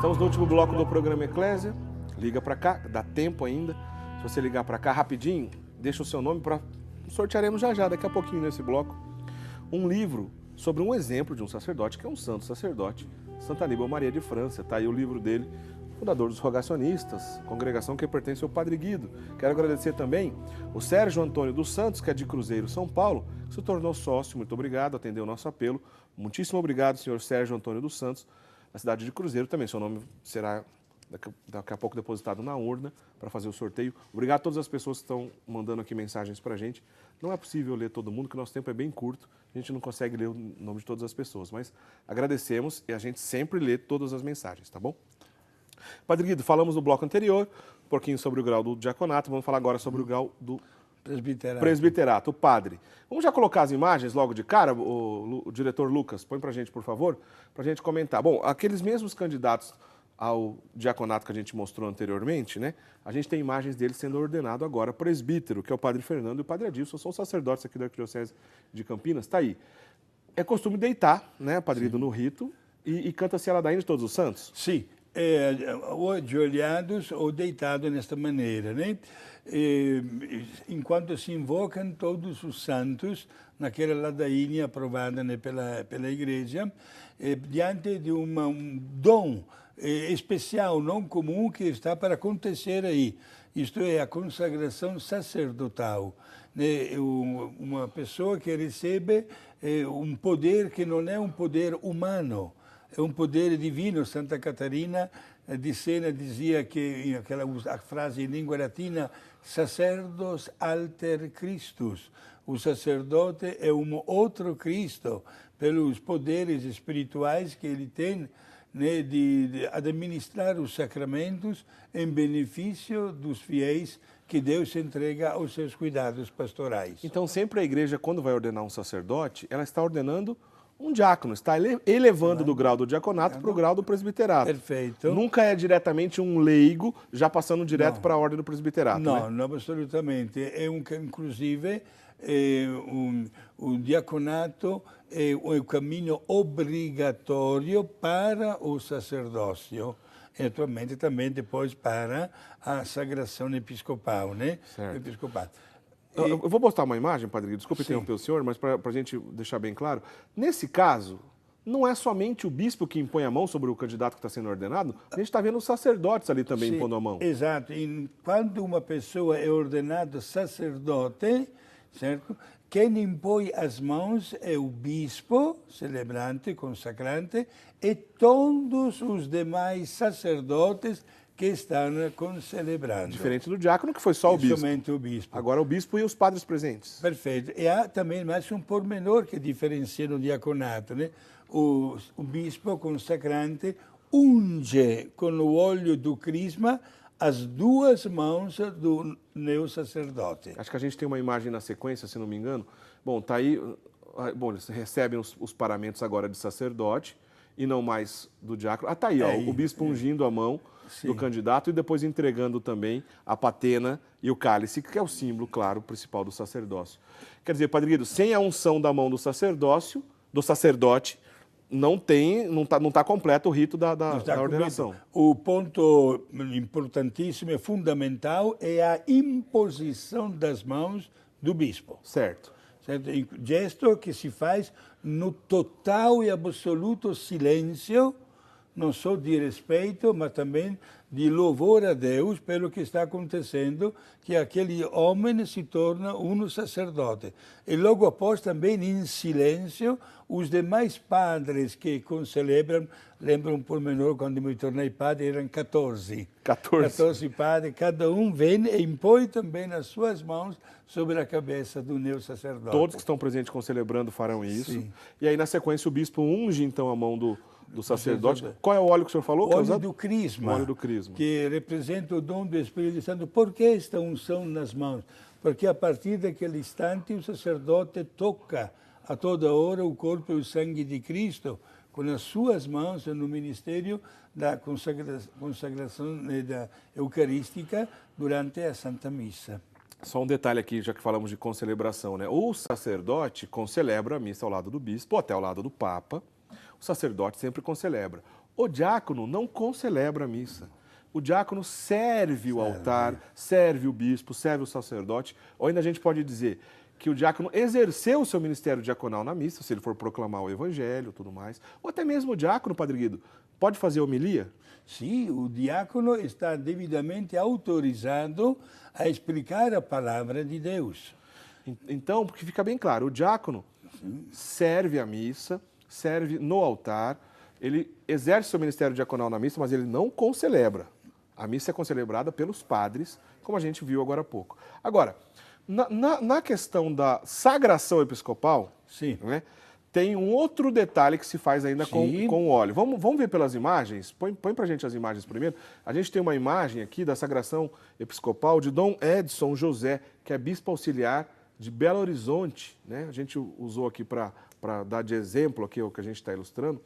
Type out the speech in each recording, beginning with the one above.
Estamos no último bloco do programa Eclésia. Liga para cá, dá tempo ainda. Se você ligar para cá rapidinho, deixa o seu nome para sortearemos já, daqui a pouquinho nesse bloco, um livro sobre um exemplo de um sacerdote, que é um santo sacerdote, Santa Aníbal Maria de França. Está aí o livro dele, fundador dos Rogacionistas, congregação que pertence ao Padre Guido. Quero agradecer também o Sérgio Antônio dos Santos, que é de Cruzeiro, São Paulo, que se tornou sócio. Muito obrigado, atendeu o nosso apelo. Muitíssimo obrigado, senhor Sérgio Antônio dos Santos, na cidade de Cruzeiro. Também seu nome será daqui a pouco depositado na urna para fazer o sorteio. Obrigado a todas as pessoas que estão mandando aqui mensagens para a gente. Não é possível ler todo mundo, que o nosso tempo é bem curto. A gente não consegue ler o nome de todas as pessoas, mas agradecemos e a gente sempre lê todas as mensagens, tá bom? Padre Guido, falamos no bloco anterior um pouquinho sobre o grau do diaconato. Vamos falar agora sobre o grau do presbiterato, o padre. Vamos já colocar as imagens logo de cara, o diretor Lucas, põe para a gente, por favor, para a gente comentar. Bom, aqueles mesmos candidatos ao diaconato que a gente mostrou anteriormente, né? A gente tem imagens dele sendo ordenado agora presbítero, que é o padre Fernando e o padre Adilson, são sacerdotes aqui da Arquidiocese de Campinas. Está aí. É costume deitar, né, padre Guido, no rito, e canta-se a ladainha de todos os santos? Sim, ou ajoelhados ou deitados nesta maneira, né? Enquanto se invocam todos os santos naquela ladainha aprovada, né, pela Igreja, diante de um dom especial, não comum, que está para acontecer aí. Isto é a consagração sacerdotal, né? Uma pessoa que recebe um poder que não é um poder humano, é um poder divino. Santa Catarina de Sena dizia que, a frase em língua latina, sacerdos alter Christus. O sacerdote é um outro Cristo, pelos poderes espirituais que ele tem, né, de administrar os sacramentos em benefício dos fiéis que Deus entrega aos seus cuidados pastorais. Então, sempre a igreja, quando vai ordenar um sacerdote, ela está ordenando um diácono, está elevando do grau do diaconato para o grau do presbiterato. Perfeito. Nunca é diretamente um leigo já passando direto para a ordem do presbiterato, não, né? Não, absolutamente. Inclusive, o diaconato é o caminho obrigatório para o sacerdócio, e atualmente também depois para a sagração episcopal, né? Certo. Episcopal. Eu vou mostrar uma imagem, padre Guido, desculpe interromper o senhor, mas para a gente deixar bem claro, nesse caso, não é somente o bispo que impõe a mão sobre o candidato que está sendo ordenado, a gente está vendo os sacerdotes ali também impondo a mão. Exato. E quando uma pessoa é ordenada sacerdote, certo? Quem impõe as mãos é o bispo, celebrante, consacrante, e todos os demais sacerdotes que estão concelebrando. Diferente do diácono, que foi só o bispo. Somente o bispo. Agora o bispo e os padres presentes. Perfeito. E há também mais um pormenor que diferencia no diaconato, né? O bispo consacrante unge com o óleo do crisma as duas mãos do neo-sacerdote. Acho que a gente tem uma imagem na sequência, se não me engano. Bom, tá aí. Bom, eles recebem os paramentos agora de sacerdote e não mais do diácono. Tá aí, ó, o bispo ungindo a mão do candidato e depois entregando também a patena e o cálice, que é o símbolo, claro, principal do sacerdócio. Quer dizer, padre Guido, sem a unção da mão do sacerdote, não tá completo o rito da ordenação. O ponto importantíssimo e fundamental é a imposição das mãos do bispo. Certo. Gesto que se faz no total e absoluto silêncio, não só de respeito, mas também de louvor a Deus pelo que está acontecendo, que aquele homem se torna um sacerdote. E logo após, também em silêncio, os demais padres que concelebram, lembram por menor, quando me tornei padre, eram 14. 14 padres, cada um vem e impõe também as suas mãos sobre a cabeça do neo-sacerdote. Todos que estão presentes concelebrando farão isso. Sim. E aí, na sequência, o bispo unge, então, a mão do sacerdote. Qual é o óleo que o senhor falou? O óleo do crisma. O óleo do crisma. Que representa o dom do Espírito Santo. Por que esta unção nas mãos? Porque a partir daquele instante o sacerdote toca a toda hora o corpo e o sangue de Cristo com as suas mãos no ministério da consagração da Eucarística durante a Santa Missa. Só um detalhe aqui, já que falamos de concelebração, né? O sacerdote concelebra a missa ao lado do bispo, ou até ao lado do Papa. O sacerdote sempre concelebra. O diácono não concelebra a missa. O diácono serve o altar, serve o bispo, serve o sacerdote. Ou ainda a gente pode dizer que o diácono exerceu o seu ministério diaconal na missa, se ele for proclamar o evangelho e tudo mais. Ou até mesmo o diácono, Padre Guido, pode fazer homilia? Sim, o diácono está devidamente autorizado a explicar a palavra de Deus. Então, porque fica bem claro, o diácono serve a missa, serve no altar, ele exerce seu ministério diaconal na missa, mas ele não concelebra. A missa é concelebrada pelos padres, como a gente viu agora há pouco. Agora, na questão da sagração episcopal, Sim. Né, tem um outro detalhe que se faz ainda com o óleo. Vamos ver pelas imagens? Põe para a gente as imagens primeiro. A gente tem uma imagem aqui da sagração episcopal de Dom Edson José, que é bispo auxiliar de Belo Horizonte. Né? A gente usou aqui para dar de exemplo aqui o que a gente está ilustrando.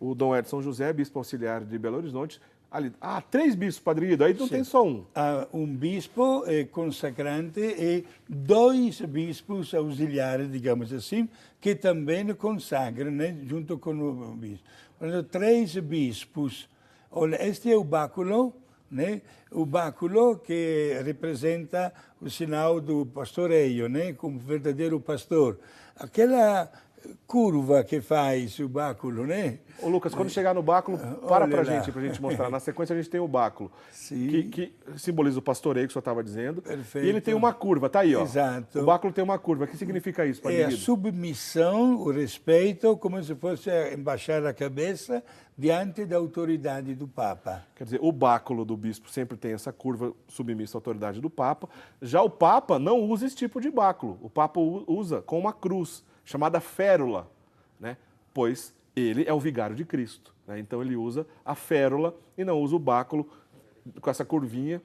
O Dom Edson José, bispo auxiliar de Belo Horizonte. Ali, 3 bispos, Padre Guido, aí não tem só um. Há um bispo consacrante e 2 bispos auxiliares, digamos assim, que também consagram, né, junto com o bispo. Quando 3 bispos. Olha, este é o báculo, né? O báculo que representa o sinal do pastoreio, né? Como verdadeiro pastor. Aquela curva que faz o báculo, né? Ô Lucas, quando chegar no báculo, para pra gente mostrar. Na sequência a gente tem o báculo, que simboliza o pastoreio que o senhor estava dizendo. Perfeito. E ele tem uma curva, tá aí, ó. Exato. O báculo tem uma curva. O que significa isso, Padre É a Guido? submissão, o respeito, como se fosse embaixar a cabeça diante da autoridade do Papa. Quer dizer, o báculo do bispo sempre tem essa curva submissa à autoridade do Papa. Já o Papa não usa esse tipo de báculo. O Papa usa com uma cruz, chamada férula, né? Pois ele é o vigário de Cristo, né? Então ele usa a férula e não usa o báculo com essa curvinha,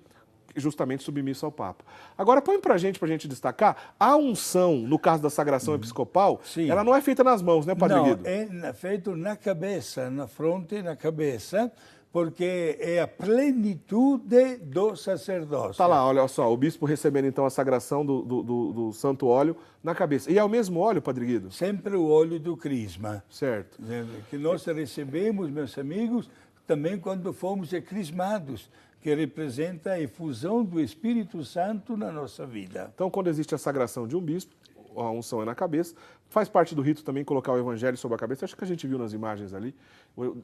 justamente submisso ao Papa. Agora põe pra gente destacar, a unção, no caso da sagração episcopal, Sim. ela não é feita nas mãos, né, Padre Guido? Não, é feito na cabeça, na fronte e na cabeça, porque é a plenitude do sacerdócio. Tá lá, olha só, o bispo recebendo então a sagração do santo óleo na cabeça. E é o mesmo óleo, Padre Guido? Sempre o óleo do crisma. Certo. Que nós recebemos, meus amigos, também quando fomos crismados, que representa a efusão do Espírito Santo na nossa vida. Então, quando existe a sagração de um bispo, a unção é na cabeça. Faz parte do rito também colocar o evangelho sobre a cabeça. Acho que a gente viu nas imagens ali.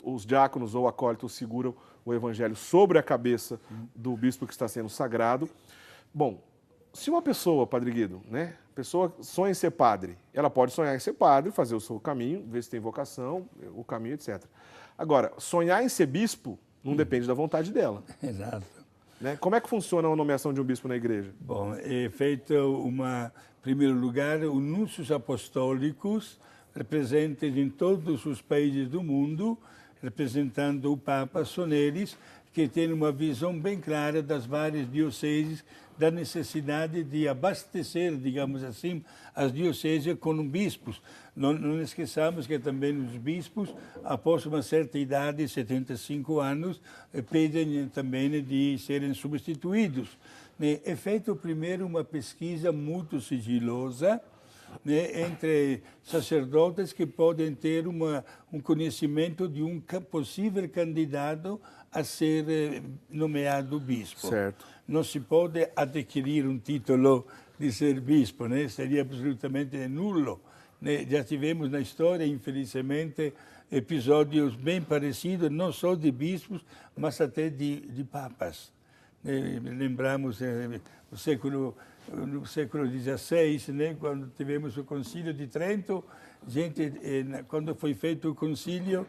Os diáconos ou acólitos seguram o evangelho sobre a cabeça do bispo que está sendo sagrado. Bom, se uma pessoa, Padre Guido, né, pessoa sonha em ser padre, ela pode sonhar em ser padre, fazer o seu caminho, ver se tem vocação, o caminho, etc. Agora, sonhar em ser bispo não depende da vontade dela. Exato. Né? Como é que funciona a nomeação de um bispo na igreja? Bom, é feito em primeiro lugar, os núncios apostólicos, representantes em todos os países do mundo, representando o Papa, são eles que têm uma visão bem clara das várias dioceses, da necessidade de abastecer, digamos assim, as dioceses com bispos. Não esqueçamos que também os bispos, após uma certa idade, 75 anos, pedem também de serem substituídos. É feito primeiro uma pesquisa muito sigilosa, né, entre sacerdotes que podem ter um conhecimento de um possível candidato a ser nomeado bispo. Certo. Não se pode adquirir um título de ser bispo, né? Seria absolutamente nulo. Né? Já tivemos na história, infelizmente, episódios bem parecidos, não só de bispos, mas até de papas. Lembramos no século XVI, né, quando tivemos o Concílio de Trento, quando foi feito o concílio,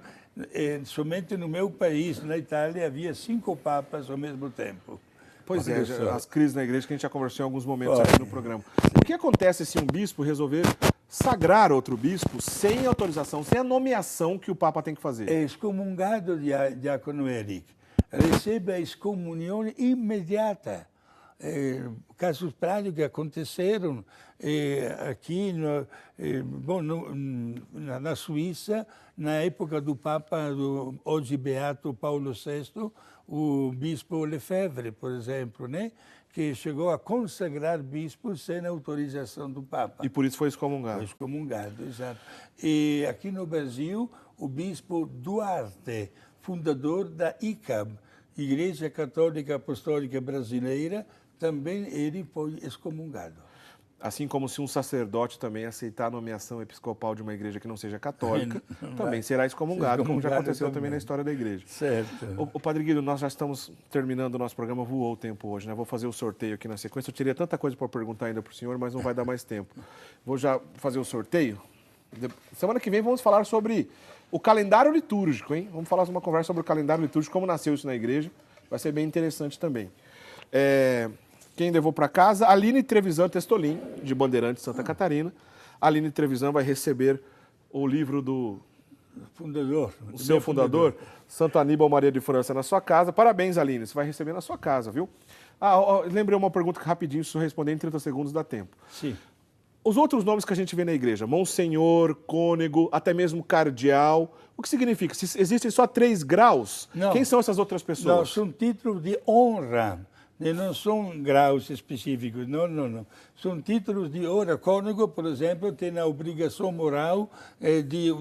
somente no meu país, na Itália, havia 5 papas ao mesmo tempo. Pois é, as crises na igreja que a gente já conversou em alguns momentos aqui no programa. O que acontece se um bispo resolver sagrar outro bispo sem autorização, sem a nomeação que o Papa tem que fazer? É excomungado, diácono Eric. Recebe a excomunhão imediata. Casos práticos que aconteceram aqui na Suíça, na época do Papa, hoje beato Paulo VI, o bispo Lefebvre, por exemplo, né? Que chegou a consagrar bispos sem autorização do Papa. E por isso foi excomungado. Foi excomungado, exato. E aqui no Brasil, o bispo Duarte fundador da ICAB, Igreja Católica Apostólica Brasileira, também ele foi excomungado. Assim como se um sacerdote também aceitar a nomeação episcopal de uma igreja que não seja católica, também será excomungado, como já aconteceu também na história da igreja. Certo. O Padre Guido, nós já estamos terminando o nosso programa, voou o tempo hoje, né? Vou fazer o sorteio aqui na sequência. Eu teria tanta coisa para perguntar ainda para o senhor, mas não vai dar mais tempo. Vou já fazer o sorteio. Semana que vem vamos falar sobre o calendário litúrgico, hein? Vamos falar uma conversa sobre o calendário litúrgico, como nasceu isso na igreja. Vai ser bem interessante também. Quem levou para casa? Aline Trevisan Testolin, de Bandeirantes, Santa Catarina. Aline Trevisan vai receber o livro do fundador, o seu fundador, Santo Aníbal Maria de França, na sua casa. Parabéns, Aline, você vai receber na sua casa, viu? Lembrei uma pergunta que rapidinho, se eu responder em 30 segundos dá tempo. Sim. Os outros nomes que a gente vê na igreja, Monsenhor, Cônego, até mesmo Cardeal, o que significa? Se existem só 3 graus, não. Quem são essas outras pessoas? Não, são títulos de honra. Não são graus específicos, não. São títulos de honra. Cônego, por exemplo, tem a obrigação moral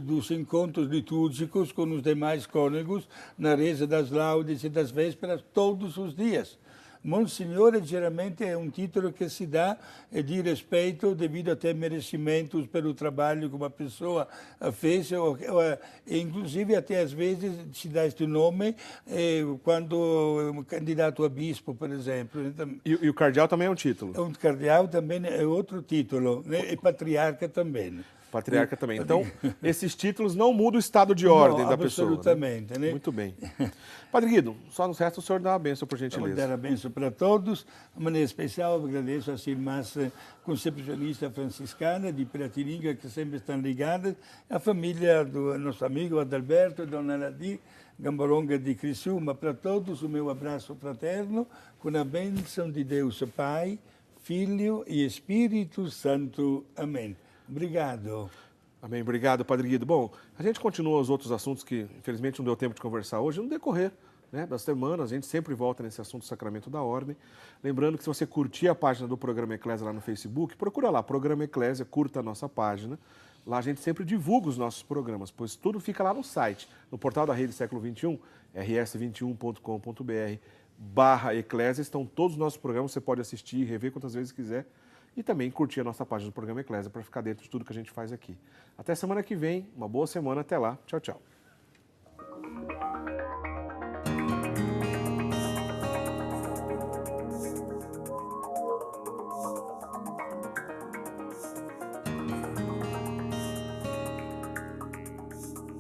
dos encontros litúrgicos com os demais cônegos na reza das laudes e das vésperas todos os dias. Monsenhor geralmente é um título que se dá de respeito devido a ter merecimentos pelo trabalho que uma pessoa fez, inclusive até às vezes se dá este nome quando candidato a bispo, por exemplo. E o cardeal também é um título? O cardeal também é outro título, né? E patriarca também. Patriarca também. Então, esses títulos não mudam o estado de ordem da pessoa. Absolutamente. Né? Muito bem. Padre Guido, só nos resta o senhor dar uma bênção, por gentileza. Eu vou dar a bênção para todos. De maneira especial, eu agradeço às irmãs concepcionistas franciscanas de Piratininga, que sempre estão ligadas, a família do nosso amigo Adalberto, Dona Nadir, Gambaronga de Criciúma. Para todos, o meu abraço fraterno, com a bênção de Deus Pai, Filho e Espírito Santo. Amém. Obrigado. Amém. Obrigado, Padre Guido. Bom, a gente continua os outros assuntos que, infelizmente, não deu tempo de conversar hoje. No decorrer, né, das semanas, a gente sempre volta nesse assunto do Sacramento da Ordem. Lembrando que se você curtir a página do Programa Eclésia lá no Facebook, procura lá, Programa Eclésia, curta a nossa página. Lá a gente sempre divulga os nossos programas, pois tudo fica lá no site, no portal da Rede Século XXI, rs21.com.br/eclésia. Estão todos os nossos programas, você pode assistir e rever quantas vezes quiser. E também curtir a nossa página do Programa Eclésia para ficar dentro de tudo que a gente faz aqui. Até semana que vem, uma boa semana, até lá. Tchau, tchau.